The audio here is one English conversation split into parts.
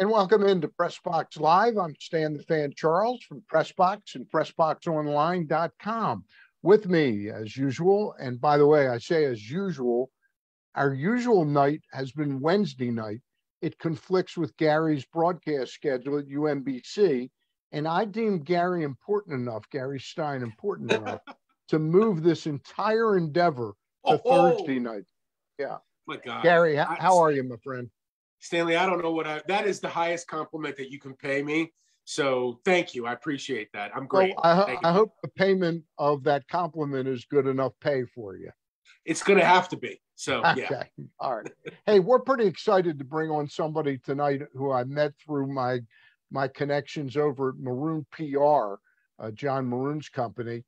And welcome into PressBox Live. I'm Stan the Fan Charles from PressBox and PressBoxOnline.com. With me, as usual, and by the way, I say as usual, our usual night has been Wednesday night. It conflicts with Gary's broadcast schedule at UMBC, and I deemed Gary important enough, Gary Stein important enough, to move this entire endeavor to Thursday night. Yeah. My God. Gary, how are you, my friend? Stanley, I don't know that is the highest compliment that you can pay me. So thank you. I appreciate that. I'm great. Well, I hope the payment of that compliment is good enough pay for you. It's going to have to be. So, yeah. Okay. All right. Hey, we're pretty excited to bring on somebody tonight who I met through my connections over at Maroon PR, John Maroon's company.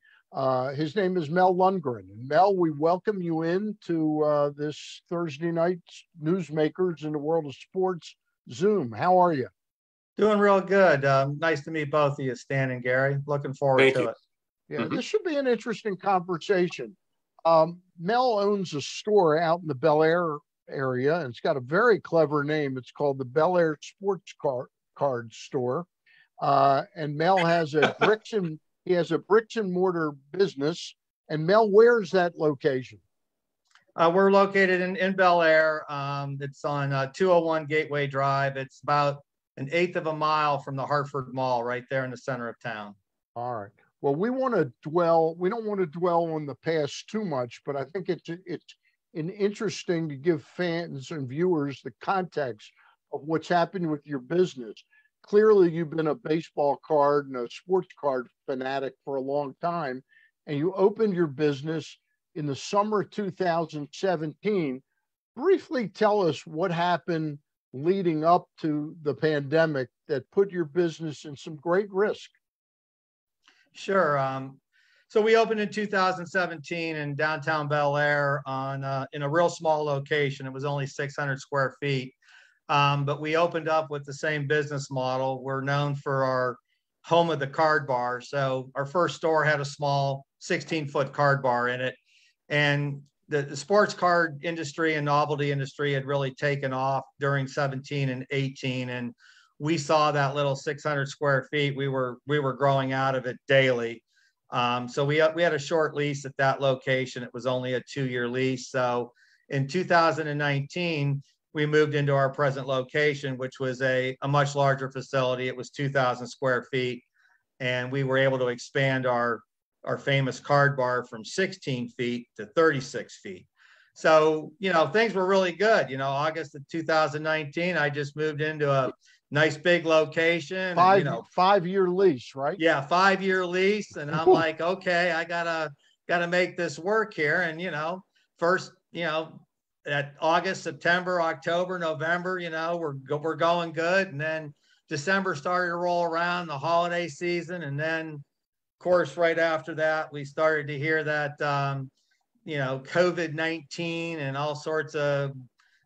His name is Mel Lundgren. And Mel, we welcome you into this Thursday night's Newsmakers in the World of Sports Zoom. How are you? Doing real good. Nice to meet both of you, Stan and Gary. Looking forward to it. Yeah, This should be an interesting conversation. Mel owns a store out in the Bel Air area, and it's got a very clever name. It's called the Bel Air Sports Cards store. And Mel has he has a bricks and mortar business. And Mel, where's that location? We're located in Bel Air. It's on 201 Gateway Drive. It's about an eighth of a mile from the Hartford Mall, right there in the center of town. All right. Well, we don't want to dwell on the past too much, but I think it's interesting to give fans and viewers the context of what's happened with your business. Clearly, you've been a baseball card and a sports card fanatic for a long time, and you opened your business in the summer of 2017. Briefly tell us what happened leading up to the pandemic that put your business in some great risk. Sure. So we opened in 2017 in downtown Bel Air in a real small location. It was only 600 square feet. But we opened up with the same business model. We're known for our home of the card bar. So our first store had a small 16-foot card bar in it. And the sports card industry and novelty industry had really taken off during 17 and 18. And we saw that little 600 square feet. We were growing out of it daily. So we had a short lease at that location. It was only a 2-year lease. So in 2019, we moved into our present location, which was a much larger facility. It was 2,000 square feet. And we were able to expand our famous card bar from 16 feet to 36 feet. So, things were really good. August of 2019, I just moved into a nice big location. 5-year lease, right? Yeah, 5-year lease. And I'm like, okay, I gotta make this work here. And, first, at August, September, October, November, we're going good. And then December started to roll around, the holiday season. And then, of course, right after that, we started to hear that, COVID-19 and all sorts of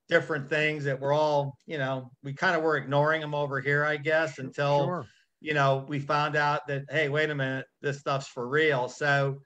different things that were all, we kind of were ignoring them over here, I guess, until, we found out that, hey, wait a minute, this stuff's for real. So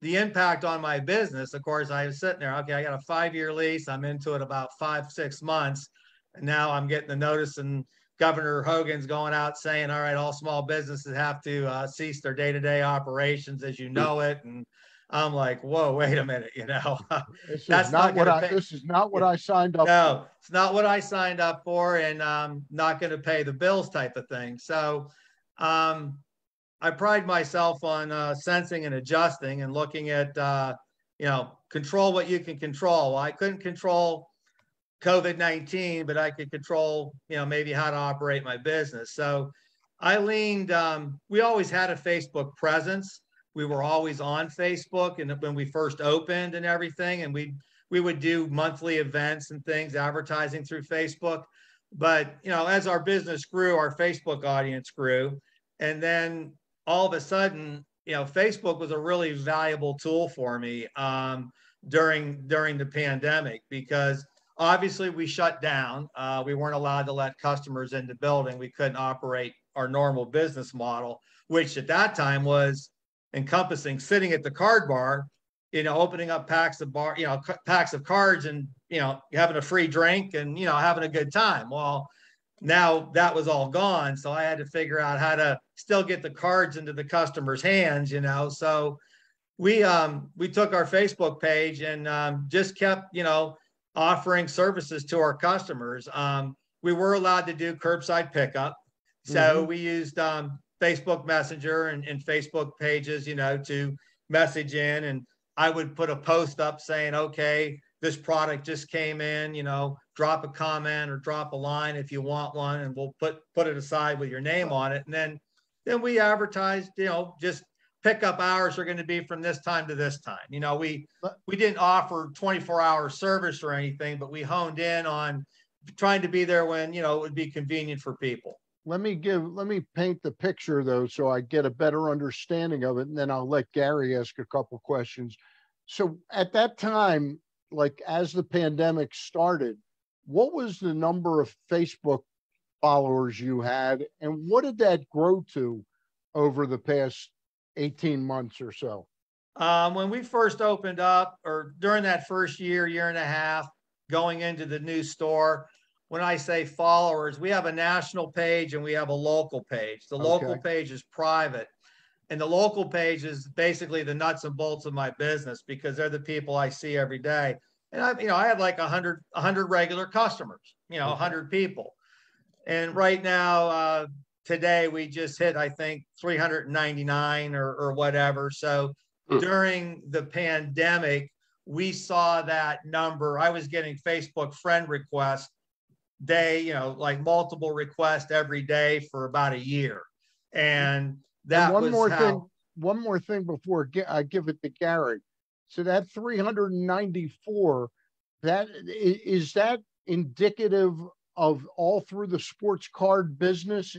the impact on my business, of course, I was sitting there, okay, I got a 5-year lease. I'm into it about 5-6 months. And now I'm getting the notice, and Governor Hogan's going out saying, all right, all small businesses have to cease their day-to-day operations as you know it. And I'm like, whoa, wait a minute, This is not what I signed up for. No, it's not what I signed up for, and not going to pay the bills type of thing. So I pride myself on sensing and adjusting and looking at, control what you can control. Well, I couldn't control COVID-19, but I could control, maybe how to operate my business. So I leaned, we always had a Facebook presence. We were always on Facebook, and when we first opened and everything, and we would do monthly events and things, advertising through Facebook. But, as our business grew, our Facebook audience grew. And then all of a sudden, Facebook was a really valuable tool for me during the pandemic, because obviously we shut down. We weren't allowed to let customers in the building. We couldn't operate our normal business model, which at that time was encompassing sitting at the card bar, opening up packs of cards and having a free drink and, having a good time. Well, now that was all gone. So I had to figure out how to still get the cards into the customer's hands, So we took our Facebook page and just kept, offering services to our customers. We were allowed to do curbside pickup. So we used Facebook Messenger and Facebook pages, to message in. And I would put a post up saying, okay, this product just came in, drop a comment or drop a line if you want one, and we'll put it aside with your name on it. And then we advertised, just pickup hours are going to be from this time to this time. We didn't offer 24-hour service or anything, but we honed in on trying to be there when, it would be convenient for people. Let me paint the picture though, so I get a better understanding of it. And then I'll let Gary ask a couple questions. So at that time, like as the pandemic started, what was the number of Facebook followers you had? And what did that grow to over the past 18 months or so? When we first opened up, or during that first year and a half, going into the new store, when I say followers, we have a national page and we have a local page. The local page is private. And the local page is basically the nuts and bolts of my business because they're the people I see every day. And I had like 100 regular customers, 100 people. And right now, today we just hit, I think, 399 or whatever. So during the pandemic, we saw that number. I was getting Facebook friend requests day, like multiple requests every day for about a year. And that one more thing before I give it to Gary. So that 394, is that indicative of all through the sports card business?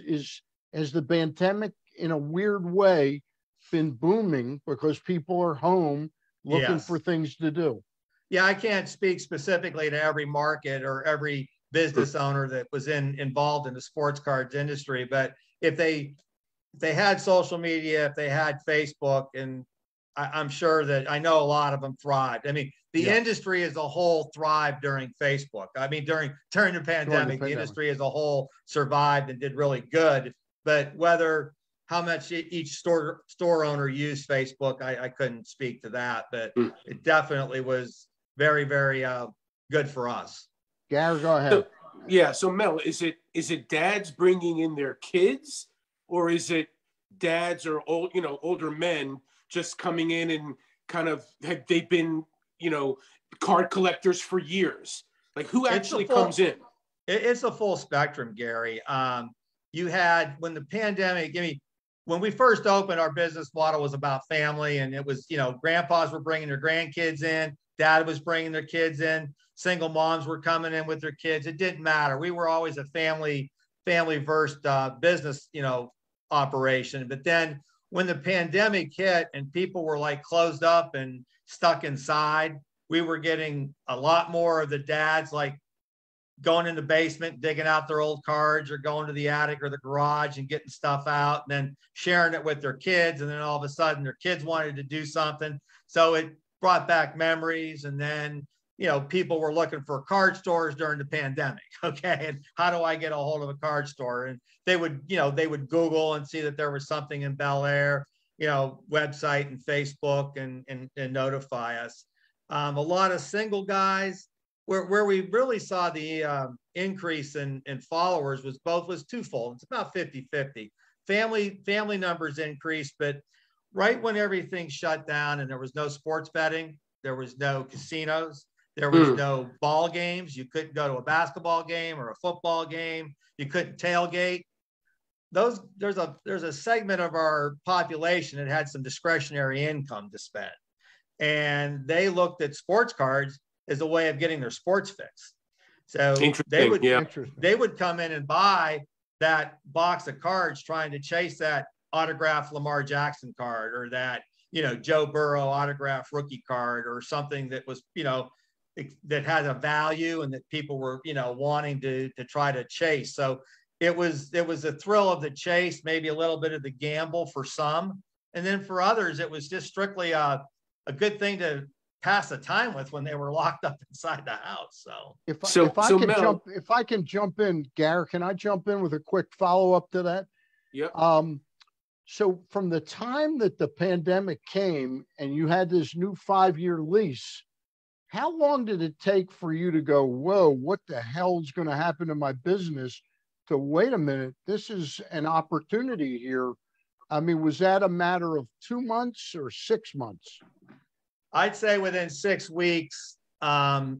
Has the pandemic in a weird way been booming because people are home looking for things to do? Yeah, I can't speak specifically to every market or every business owner that was involved in the sports cards industry, but if they had social media, if they had Facebook, and I'm sure that I know a lot of them thrived. I mean, the industry as a whole thrived during Facebook. I mean, during the pandemic, the industry as a whole survived and did really good. But how much each store owner used Facebook, I couldn't speak to that. But it definitely was very, very good for us. Gary, go ahead. So Mel, is it dads bringing in their kids, or is it dads or older men just coming in and kind of they've been card collectors for years? Like who actually comes in? It's a full spectrum, Gary. You had when the pandemic. When we first opened, our business model was about family, and it was grandpas were bringing their grandkids in, dad was bringing their kids in. Single moms were coming in with their kids. It didn't matter. We were always a family versed business, operation. But then when the pandemic hit and people were like closed up and stuck inside, we were getting a lot more of the dads like going in the basement, digging out their old cards, or going to the attic or the garage and getting stuff out and then sharing it with their kids. And then all of a sudden their kids wanted to do something. So it brought back memories. And then people were looking for card stores during the pandemic. Okay. And how do I get a hold of a card store? And they would Google and see that there was something in Bel Air, website and Facebook and notify us. A lot of single guys where we really saw the increase in followers was twofold. It's about 50-50. Family numbers increased, but right when everything shut down and there was no sports betting, there was no casinos, there was no ball games. You couldn't go to a basketball game or a football game. You couldn't tailgate. There's a segment of our population that had some discretionary income to spend. And they looked at sports cards as a way of getting their sports fix. So they would come in and buy that box of cards trying to chase that autographed Lamar Jackson card, or that, Joe Burrow autographed rookie card, or something that was, that had a value and that people were, wanting to try to chase. So it was a thrill of the chase, maybe a little bit of the gamble for some. And then for others, it was just strictly a good thing to pass the time with when they were locked up inside the house. So if I can jump in, Gary, can I jump in with a quick follow-up to that? Yep. So from the time that the pandemic came and you had this new 5-year lease, how long did it take for you to go, whoa, what the hell's going to happen to my business? To wait a minute, this is an opportunity here. I mean, was that a matter of 2 months or 6 months? I'd say within 6 weeks. When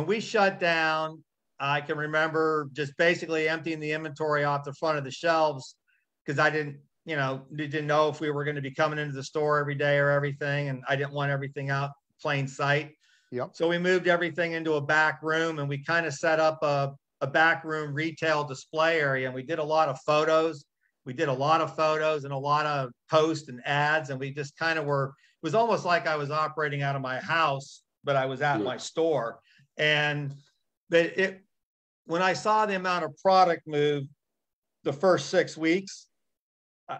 we shut down, I can remember just basically emptying the inventory off the front of the shelves because I didn't know if we were going to be coming into the store every day or everything. And I didn't want everything out plain sight. Yep. So we moved everything into a back room and we kind of set up a back room retail display area. And we did a lot of photos. And a lot of posts and ads. And we just kind of it was almost like I was operating out of my house, but I was at my store. And when I saw the amount of product move the first 6 weeks,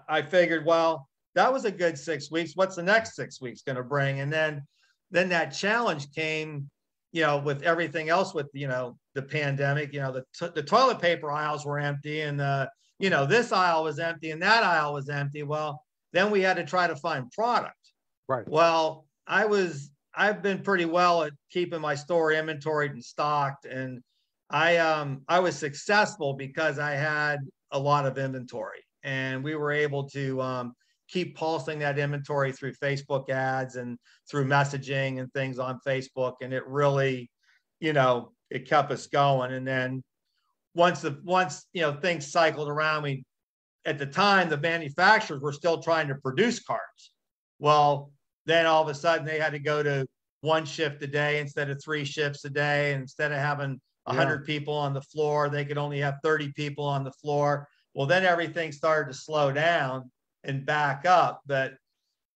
I figured, well, that was a good 6 weeks. What's the next 6 weeks going to bring? And then that challenge came, with everything else with, the pandemic, the toilet paper aisles were empty and, this aisle was empty and that aisle was empty. Well, then we had to try to find product. Right. Well, I've been pretty well at keeping my store inventoried and stocked. And I was successful because I had a lot of inventory. And we were able to keep pulsing that inventory through Facebook ads and through messaging and things on Facebook. And it really, it kept us going. And then once things cycled around, at the time, the manufacturers were still trying to produce cards. Well, then all of a sudden they had to go to 1 shift a day instead of 3 shifts a day. And instead of having 100 people on the floor, they could only have 30 people on the floor. Well, then everything started to slow down and back up. But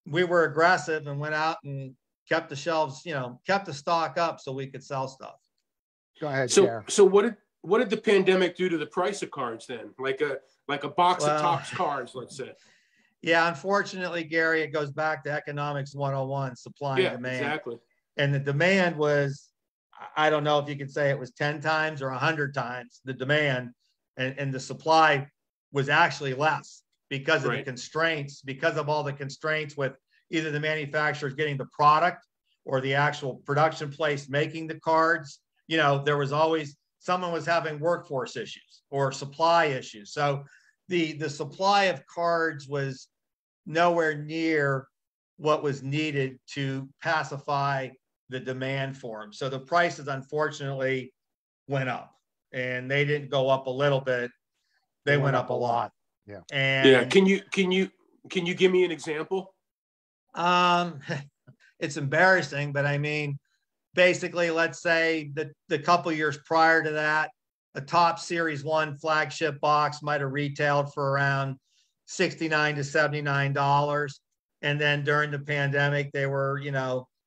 we were aggressive and went out and kept the shelves, kept the stock up so we could sell stuff. Go ahead, So what did the pandemic do to the price of cards then? Like a box of Topps cards, let's say. Yeah, unfortunately, Gary, it goes back to economics 101, supply and demand. Exactly. And the demand was, I don't know if you could say it was 10 times or 100 times the demand, and the supply was actually less because of the constraints, because of all the constraints with either the manufacturers getting the product or the actual production place making the cards. There was always someone was having workforce issues or supply issues. So the supply of cards was nowhere near what was needed to pacify the demand for them. So the prices, unfortunately, went up, and they didn't go up a little bit. They went up a lot. Yeah. And Can you give me an example? It's embarrassing, but I mean, basically, let's say the couple years prior to that, a Topps Series 1 flagship box might have retailed for around $69 to $79. And then during the pandemic, they were,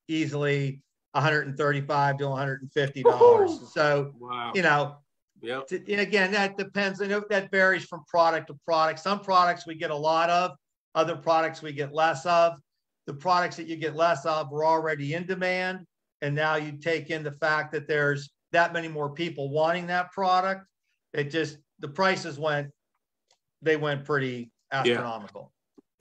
easily $135 to $150. Woo-hoo! So, Wow. And again, that depends. That varies from product to product. Some products we get a lot of, other products we get less of. The products that you get less of were already in demand. And now you take in the fact that there's that many more people wanting that product. The prices went pretty astronomical.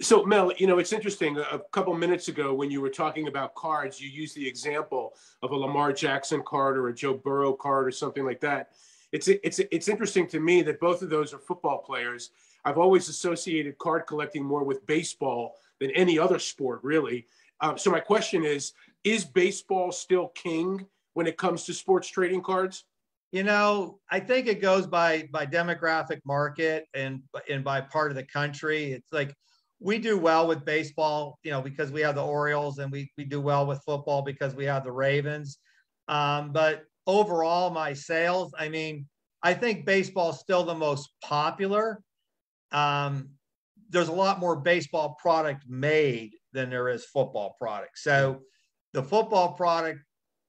So Mel, it's interesting. A couple minutes ago when you were talking about cards, you used the example of a Lamar Jackson card or a Joe Burrow card or something like that. It's interesting to me that both of those are football players. I've always associated card collecting more with baseball than any other sport, really. So my question is baseball still king when it comes to sports trading cards? I think it goes by demographic market and by part of the country. It's like we do well with baseball, because we have the Orioles, and we do well with football because we have the Ravens. But overall, my sales, I think baseball is still the most popular. There's a lot more baseball product made than there is football product. So the football product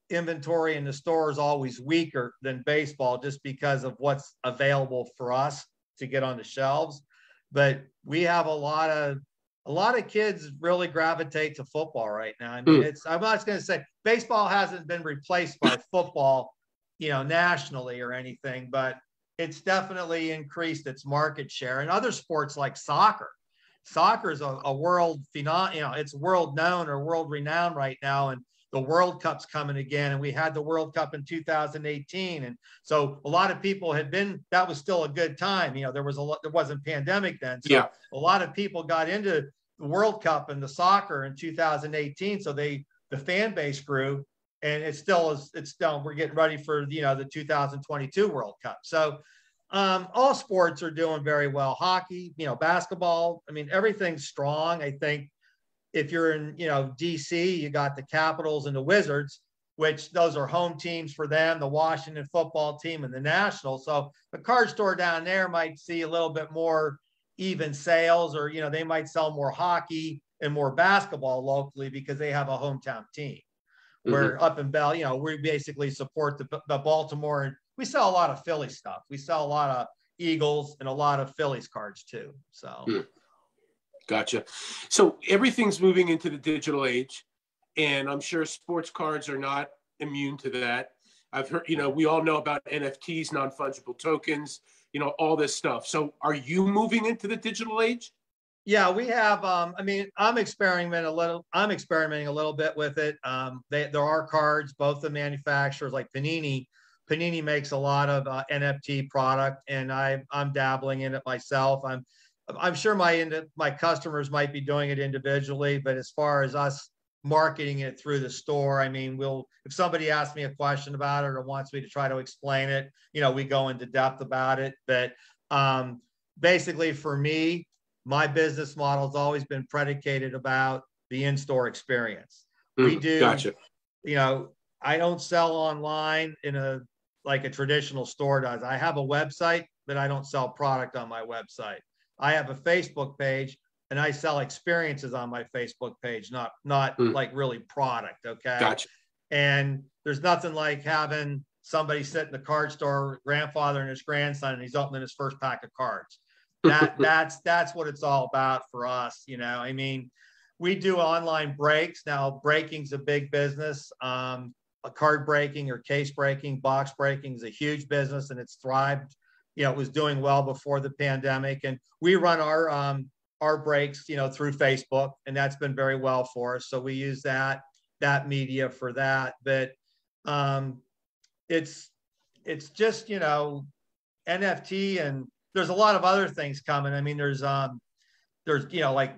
inventory in the store is always weaker than baseball just because of what's available for us to get on the shelves. But we have a lot of a lot of kids really gravitate to football right now. I mean, I'm not going to say baseball hasn't been replaced by football, nationally or anything, but it's definitely increased its market share. And other sports like soccer is a world phenomenon, it's world known or world renowned right now. And the World Cup's coming again. And we had the World Cup in 2018. And so a lot of people that was still a good time. There wasn't pandemic then. So a lot of people got into the World Cup and the soccer in 2018. So the fan base grew, and we're getting ready for, the 2022 World Cup. So all sports are doing very well. Hockey, basketball. I mean, everything's strong. I think if you're in, DC, you got the Capitals and the Wizards, which those are home teams for them, the Washington football team and the Nationals. So the card store down there might see a little bit more even sales, or, they might sell more hockey and more basketball locally because they have a hometown team. Where up in Bel, we basically support the Baltimore, and we sell a lot of Philly stuff. We sell a lot of Eagles and a lot of Phillies cards too. So. Gotcha. So everything's moving into the digital age, and I'm sure sports cards are not immune to that. I've heard, we all know about NFTs, non-fungible tokens, all this stuff. So are you moving into the digital age? Yeah, we have. I'm experimenting a little bit with it. There are cards, both the manufacturers like Panini. Panini makes a lot of NFT product, and I'm dabbling in it myself. I'm sure my customers might be doing it individually, but as far as us marketing it through the store, I mean, if somebody asks me a question about it or wants me to try to explain it, we go into depth about it. But basically for me, my business model has always been predicated about the in-store experience. We do, gotcha. I don't sell online like a traditional store does. I have a website, but I don't sell product on my website. I have a Facebook page, and I sell experiences on my Facebook page, not like really product. Okay. Gotcha. And there's nothing like having somebody sit in the card store, grandfather and his grandson, and he's opening his first pack of cards. That's what it's all about for us. I mean, we do online breaks. Now, breaking's a big business. A card breaking or case breaking, box breaking is a huge business, and it's thrived. It was doing well before the pandemic, and we run our breaks, through Facebook, and that's been very well for us. So we use that media for that. But it's just, NFT, and there's a lot of other things coming. I mean, there's like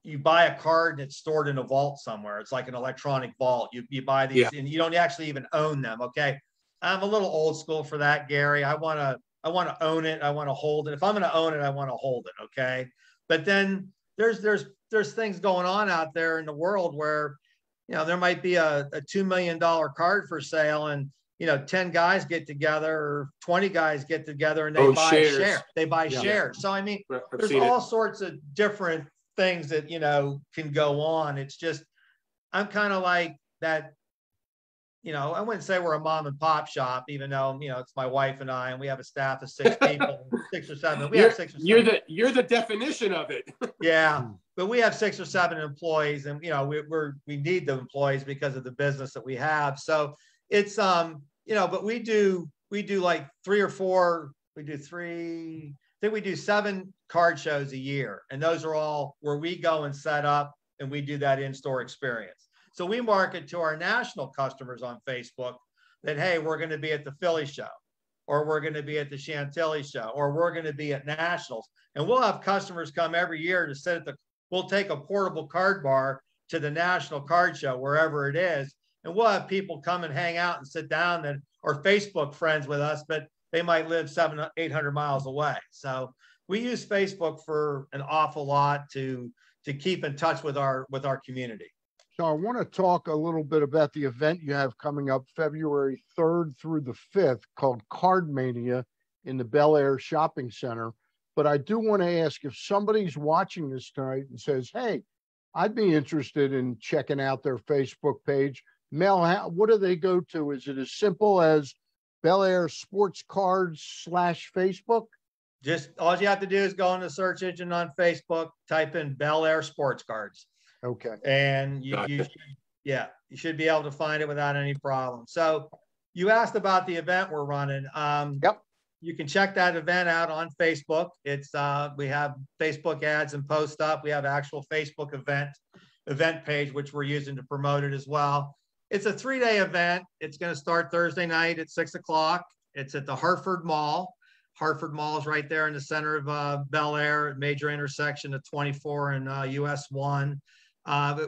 you buy a card and it's stored in a vault somewhere. It's like an electronic vault. You buy these and you don't actually even own them. Okay. I'm a little old school for that, Gary. I want to own it. I want to hold it. If I'm going to own it, I want to hold it. Okay. But then there's things going on out there in the world where, there might be a $2 million card for sale, and, 10 guys get together or 20 guys get together and they buy shares. A share. They buy shares. So, I mean, there's all sorts of different things that, can go on. It's just, I'm kind of like that. I wouldn't say we're a mom and pop shop, even though, it's my wife and I, and we have a staff of 6 people, 6 or 7. We have 6 or 7. You're the definition of it. Yeah. But we have 6 or 7 employees, and, we need the employees because of the business that we have. So it's, but we do like 3 or 4, I think we do 7 card shows a year. And those are all where we go and set up, and we do that in-store experience. So we market to our national customers on Facebook that, hey, we're going to be at the Philly show, or we're going to be at the Chantilly show, or we're going to be at Nationals. And we'll have customers come every year to sit we'll take a portable card bar to the national card show, wherever it is. And we'll have people come and hang out and sit down that are Facebook friends with us, but they might live 700-800 miles away. So we use Facebook for an awful lot to keep in touch with our community. So I want to talk a little bit about the event you have coming up February 3rd through the 5th called Card Mania in the Bel Air Shopping Center. But I do want to ask, if somebody's watching this tonight and says, hey, I'd be interested in checking out their Facebook page. Mel, what do they go to? Is it as simple as Bel Air Sports Cards /Facebook? Just all you have to do is go in the search engine on Facebook, type in Bel Air Sports Cards. Okay. And you should be able to find it without any problem. So you asked about the event we're running. Yep. You can check that event out on Facebook. It's we have Facebook ads and post up. We have actual Facebook event page, which we're using to promote it as well. It's a 3-day event. It's going to start Thursday night at 6 o'clock. It's at the Hartford Mall. Hartford Mall is right there in the center of Bel Air, major intersection of 24 and US 1.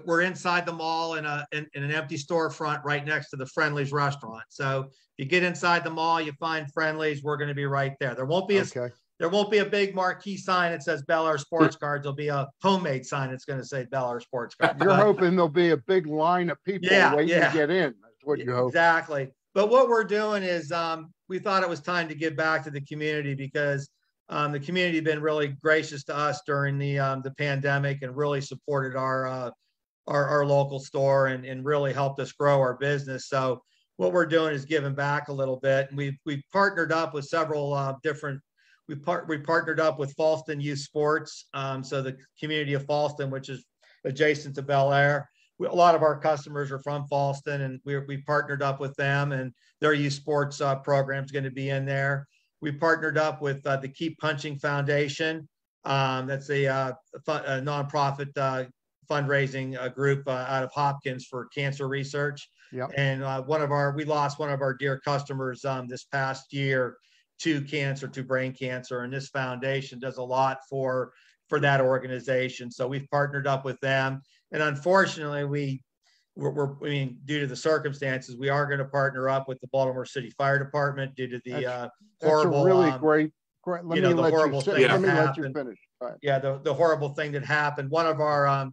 We're inside the mall in an empty storefront right next to the Friendly's restaurant. So if you get inside the mall, you find Friendly's. We're going to be right there. There won't be a big marquee sign that says Bel Air Sports Cards. There'll be a homemade sign that's going to say Bel Air Sports Cards. You're hoping there'll be a big line of people waiting to get in. That's what you hope. Exactly. But what we're doing is we thought it was time to give back to the community because the community has been really gracious to us during the pandemic and really supported our local store and really helped us grow our business. So what we're doing is giving back a little bit. And we've partnered up with several different. We partnered up with Falston Youth Sports. So the community of Falston, which is adjacent to Bel Air. A lot of our customers are from Falston, and we partnered up with them, and their youth sports program is going to be in there. We partnered up with the Keep Punching Foundation. That's a nonprofit fundraising group out of Hopkins for cancer research. Yep. And we lost one of our dear customers this past year to cancer, to brain cancer, and this foundation does a lot for that organization. So we've partnered up with them. And unfortunately, due to the circumstances, we are going to partner up with the Baltimore City Fire Department due to the horrible, really great. Let me let you finish. Right. Yeah, the horrible thing that happened. One of our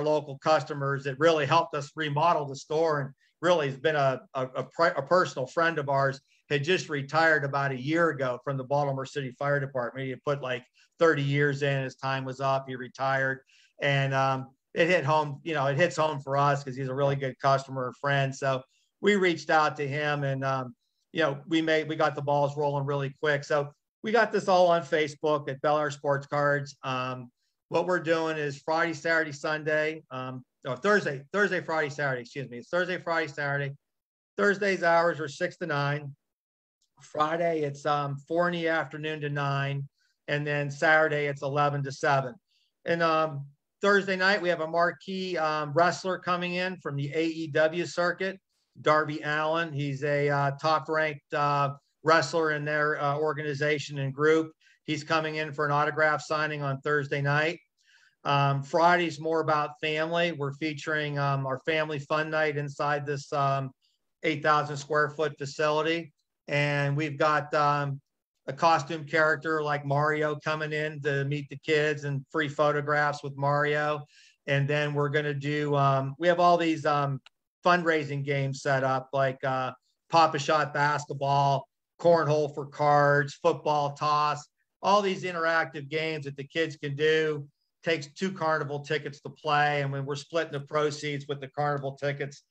local customers that really helped us remodel the store and really has been a personal friend of ours, had just retired about a year ago from the Baltimore City Fire Department. He had put like 30 years in. His time was up. He retired. And it hit home, it hits home for us because he's a really good customer and friend. So we reached out to him and, we got the balls rolling really quick. So we got this all on Facebook at Bel Air Sports Cards. What we're doing is Friday, Saturday, Sunday, Thursday, Friday, Saturday, excuse me. It's Thursday, Friday, Saturday. Thursday's hours are 6 to 9. Friday, it's 4 in the afternoon to 9. And then Saturday, it's 11 to 7. And Thursday night, we have a marquee wrestler coming in from the AEW circuit, Darby Allin. He's a top-ranked wrestler in their organization and group. He's coming in for an autograph signing on Thursday night. Friday's more about family. We're featuring our family fun night inside this 8,000 square foot facility. And we've got a costume character like Mario coming in to meet the kids and free photographs with Mario. And then we're going to do, we have all these fundraising games set up like Pop-A-Shot basketball, cornhole for cards, football toss, all these interactive games that the kids can do. Takes 2 carnival tickets to play. And when we're splitting the proceeds with the carnival tickets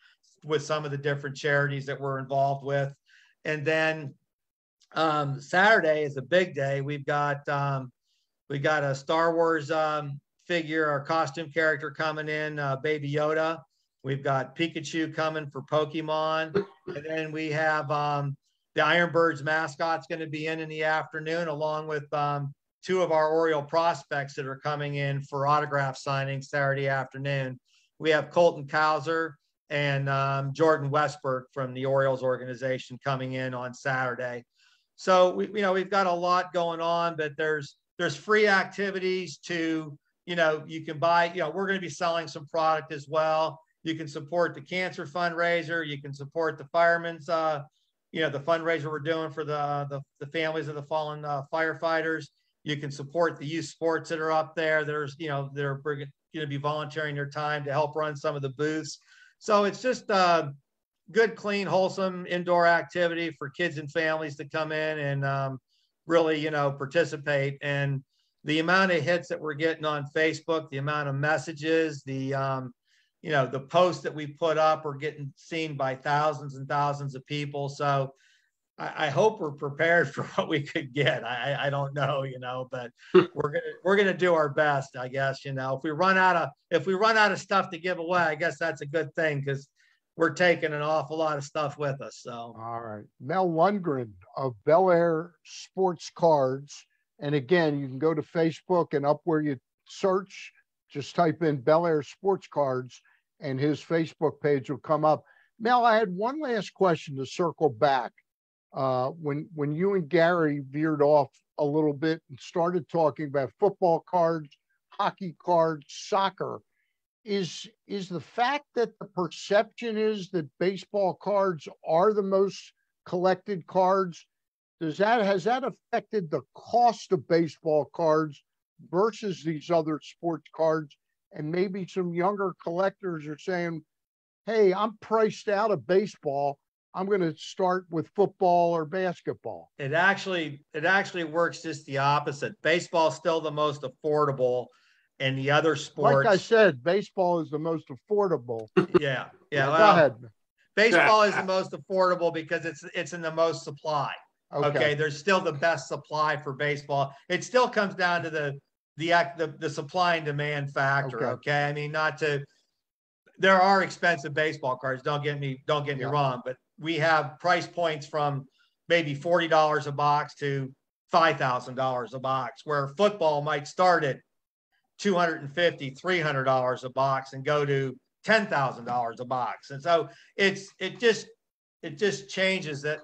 with some of the different charities that we're involved with. And then Saturday is a big day. We got a Star Wars figure, our costume character coming in, Baby Yoda. We've got Pikachu coming for Pokemon, and then we have the Ironbirds mascot's going to be in the afternoon, along with 2 of our Oriole prospects that are coming in for autograph signing Saturday afternoon. We have Colton Cowser and Jordan Westberg from the Orioles organization coming in on Saturday. So we've got a lot going on, but there's free activities to, you can buy, we're going to be selling some product as well. You can support the cancer fundraiser. You can support the firemen's, the fundraiser we're doing for the families of the fallen firefighters. You can support the youth sports that are up there. There's, they're going to be volunteering their time to help run some of the booths. So it's just good, clean, wholesome indoor activity for kids and families to come in and really, participate. And the amount of hits that we're getting on Facebook, the amount of messages, the posts that we put up are getting seen by thousands and thousands of people. So I hope we're prepared for what we could get. I don't know, but we're gonna do our best, I guess. If we run out of stuff to give away, I guess that's a good thing because we're taking an awful lot of stuff with us. So all right, Mel Lundgren of Bel Air Sports Cards, and again, you can go to Facebook and up where you search, just type in Bel Air Sports Cards, and his Facebook page will come up. Mel, I had one last question to circle back. When you and Gary veered off a little bit and started talking about football cards, hockey cards, soccer, is the fact that the perception is that baseball cards are the most collected cards, has that affected the cost of baseball cards versus these other sports cards? And maybe some younger collectors are saying, hey, I'm priced out of baseball, I'm going to start with football or basketball. It actually works just the opposite. Baseball is still the most affordable, and the other sports. Like I said, baseball is the most affordable. Yeah. Well, go ahead. Baseball is the most affordable because it's in the most supply. Okay. There's still the best supply for baseball. It still comes down to the supply and demand factor. Okay. I mean, there are expensive baseball cards. Don't get me wrong, but we have price points from maybe $40 a box to $5,000 a box, where football might start at $250, $300 a box and go to $10,000 a box. And so it just changes that,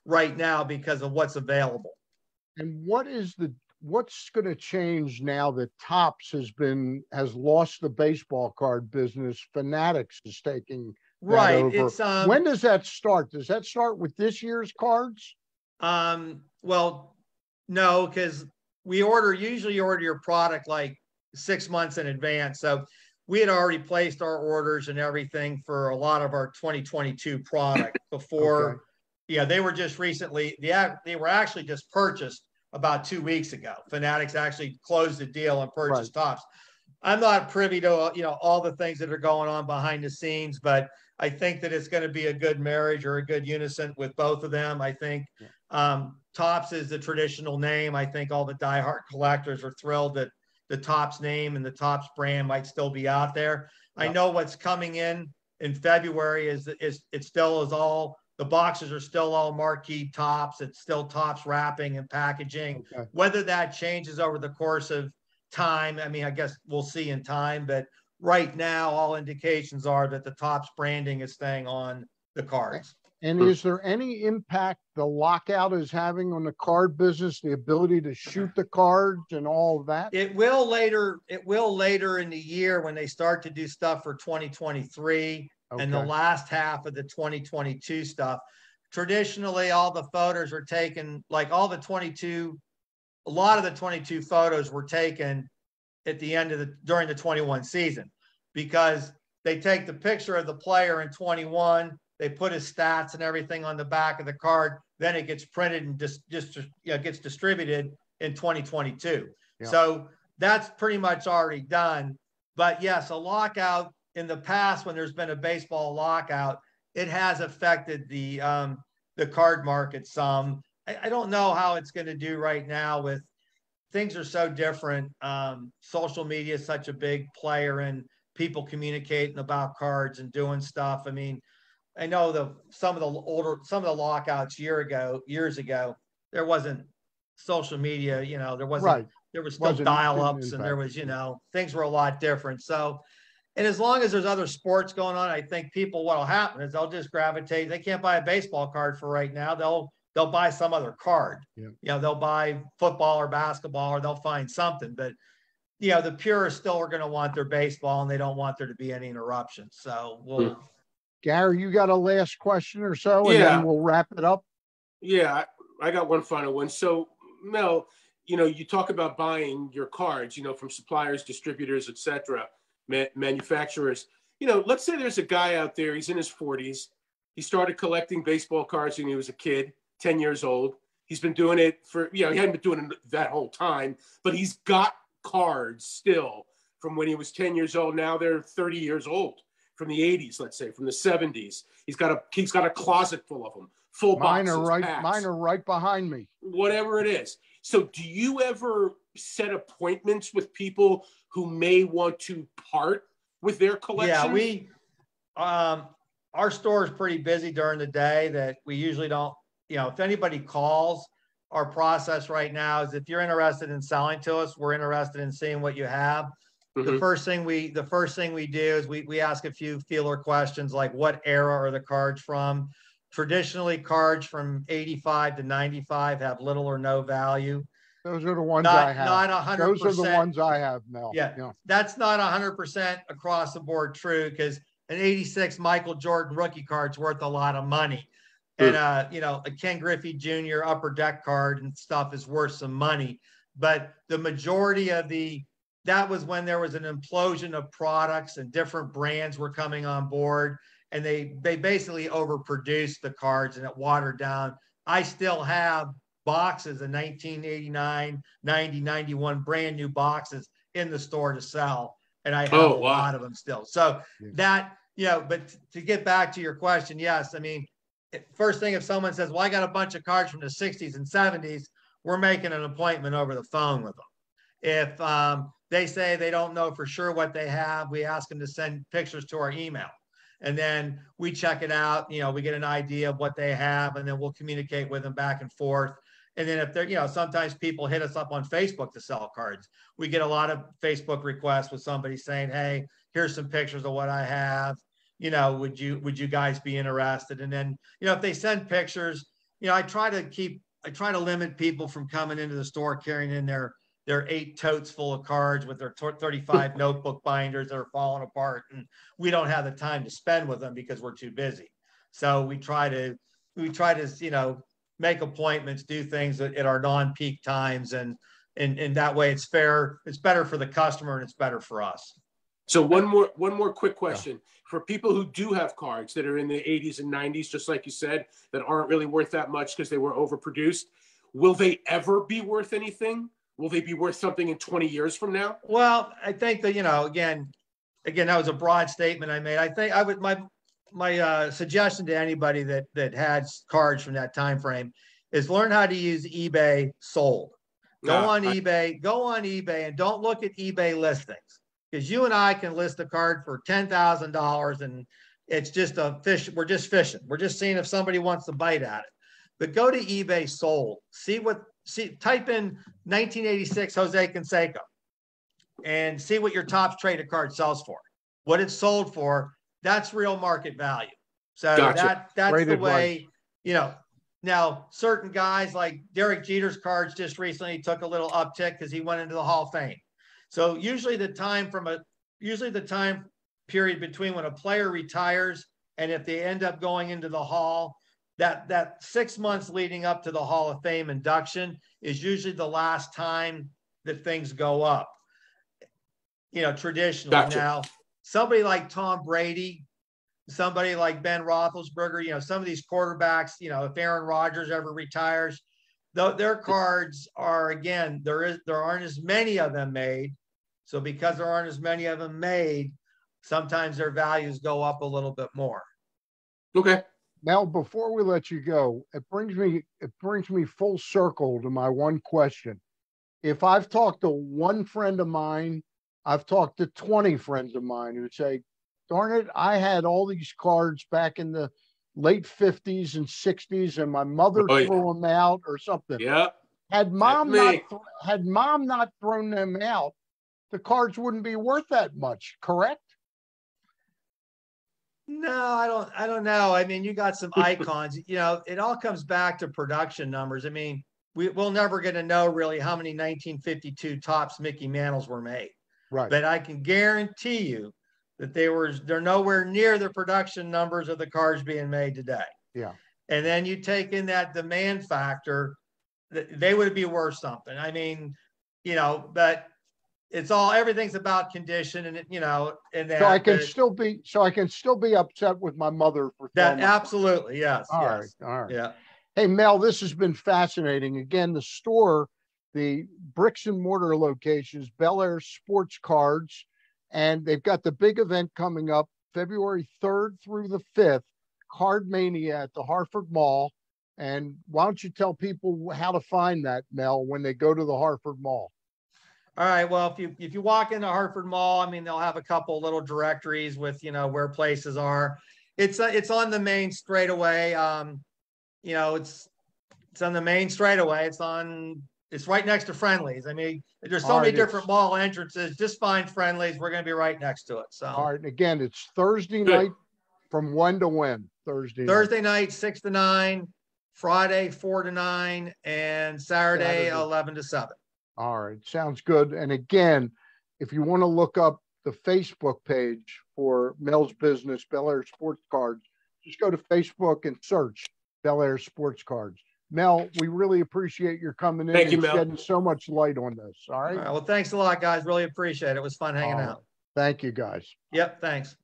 right now because of what's available. And what's going to change now that Topps has lost the baseball card business? Fanatics is taking that over. It's, when does that start? Does that start with this year's cards? Well, no, because we usually order your product like 6 months in advance. So we had already placed our orders and everything for a lot of our 2022 product before. They were just recently, they were actually just purchased about 2 weeks ago. Fanatics actually closed the deal and purchased Topps. I'm not privy to all the things that are going on behind the scenes, but I think that it's going to be a good marriage or a good unison with both of them. I think Topps is the traditional name. I think all the diehard collectors are thrilled that the Topps name and the Topps brand might still be out there. I know what's coming in February is it still is all. The boxes are still all marquee Topps. It's still Topps wrapping and packaging. Whether that changes over the course of time, I mean, I guess we'll see in time. But right now, all indications are that the Topps branding is staying on the cards. And is there any impact the lockout is having on the card business, the ability to shoot the cards and all of that? It will later in the year when they start to do stuff for 2023. And the last half of the 2022 stuff. Traditionally, all the photos are taken, like a lot of the 22 photos were taken at the end of during the 21 season, because they take the picture of the player in 21, they put his stats and everything on the back of the card, then it gets printed and gets distributed in 2022. Yeah. So that's pretty much already done. But yes, a lockout. In the past, when there's been a baseball lockout, it has affected the card market some. I don't know how it's going to do right now. With things are so different. Social media is such a big player in people communicating about cards and doing stuff. I mean, I know some of the lockouts years ago, there wasn't social media. There wasn't. There was still dial-ups, and there was things were a lot different. So. And as long as there's other sports going on, I think what'll happen is they'll just gravitate. They can't buy a baseball card for right now. They'll buy some other card. Yeah. They'll buy football or basketball, or they'll find something. But the purists still are going to want their baseball, and they don't want there to be any interruptions. So Gary, you got a last question or so, and then we'll wrap it up. Yeah, I got one final one. So Mel, you talk about buying your cards, from suppliers, distributors, etc. Manufacturers. Let's say there's a guy out there, he's in his 40s. He started collecting baseball cards when he was a kid, 10 years old. He's been doing it for, he hadn't been doing it that whole time, but he's got cards still from when he was 10 years old. Now they're 30 years old, from the 80s, let's say, from the 70s. He's got a closet full of them, full Mine boxes, are right. packs, Mine are right behind me. whatever it is. So do you ever set appointments with people who may want to part with their collection? Yeah, our store is pretty busy during the day that we usually don't, if anybody calls, our process right now is if you're interested in selling to us, we're interested in seeing what you have. The first thing we do is we ask a few feeler questions like what era are the cards from? Traditionally, cards from 85 to 95 have little or no value. Those are the ones I have. Not 100%. Those are the ones I have, Mel. Yeah. That's not 100% across the board true because an 86 Michael Jordan rookie card's worth a lot of money. And, a Ken Griffey Jr. upper deck card and stuff is worth some money. But the majority of that was when there was an implosion of products and different brands were coming on board. And they basically overproduced the cards and it watered down. I still have boxes of 1989, 90, 91 brand new boxes in the store to sell. And I have a lot of them still. So that, but to get back to your question, yes, I mean, first thing, if someone says, well, I got a bunch of cards from the 60s and 70s, we're making an appointment over the phone with them. If they say they don't know for sure what they have, we ask them to send pictures to our email. And then we check it out, we get an idea of what they have, and then we'll communicate with them back and forth. And then if they're, sometimes people hit us up on Facebook to sell cards. We get a lot of Facebook requests with somebody saying, hey, here's some pictures of what I have. Would you guys be interested? And then, if they send pictures, I try to limit people from coming into the store carrying in their 8 totes full of cards with their 35 notebook binders that are falling apart. And we don't have the time to spend with them because we're too busy. So we try to, make appointments, do things at our non-peak times. And that way it's fair. It's better for the customer and it's better for us. So one more quick question. For people who do have cards that are in the 80s and 90s, just like you said, that aren't really worth that much because they were overproduced, will they ever be worth anything? Will they be worth something in 20 years from now? Well, I think that, again, that was a broad statement I made. I think my suggestion to anybody that has cards from that time frame is learn how to use eBay sold. Go on eBay and don't look at eBay listings. Because you and I can list a card for $10,000 and it's just a fish. We're just fishing. We're just seeing if somebody wants to bite at it. But go to eBay sold. Type in 1986 Jose Canseco and see what your top traded card sells for. What it's sold for, that's real market value. So that's great the way, now certain guys like Derek Jeter's cards just recently took a little uptick because he went into the Hall of Fame. So usually the time period between when a player retires and if they end up going into the Hall, that 6 months leading up to the Hall of Fame induction is usually the last time that things go up. Traditionally. Gotcha. Now, somebody like Tom Brady, somebody like Ben Roethlisberger, some of these quarterbacks, if Aaron Rodgers ever retires, their cards are, again, there aren't as many of them made. So because there aren't as many of them made, sometimes their values go up a little bit more. Okay. Now, before we let you go, it brings me full circle to my one question. If I've talked to one friend of mine, I've talked to 20 friends of mine who say, darn it, I had all these cards back in the late 50s and 60s and my mother threw them out or something. Yeah. Had mom not thrown them out, the cards wouldn't be worth that much, correct? No, I don't know. I mean, you got some icons, it all comes back to production numbers. I mean, we'll never get to know really how many 1952 Topps Mickey Mantles were made. Right. But I can guarantee you that they're nowhere near the production numbers of the cards being made today. Yeah. And then you take in that demand factor, they would be worth something. I mean, but everything's about condition and and that. So I can still be upset with my mother for that. Absolutely. Yes. All right. Yeah. Hey, Mel, this has been fascinating. Again, the store, the bricks and mortar locations, Bel Air Sports Cards, and they've got the big event coming up February 3rd through the 5th, Card Mania at the Hartford Mall. And why don't you tell people how to find that, Mel, when they go to the Hartford Mall? All right. Well, if you walk into Hartford Mall, I mean, they'll have a couple little directories with, where places are. It's on the main straightaway. It's on the main straightaway. It's right next to Friendly's. I mean, there's so many different mall entrances. Just find Friendly's. We're going to be right next to it. So, all right. And again, it's Thursday night from when to when? Thursday night, 6 to 9, Friday, 4 to 9, and Saturday, 11 to 7. All right. Sounds good. And again, if you want to look up the Facebook page for Mel's business, Bel Air Sports Cards, just go to Facebook and search Bel Air Sports Cards. Mel, we really appreciate your coming in and shedding so much light on this. All right. Well, thanks a lot, guys. Really appreciate it. It was fun hanging out. Thank you, guys. Yep. Thanks.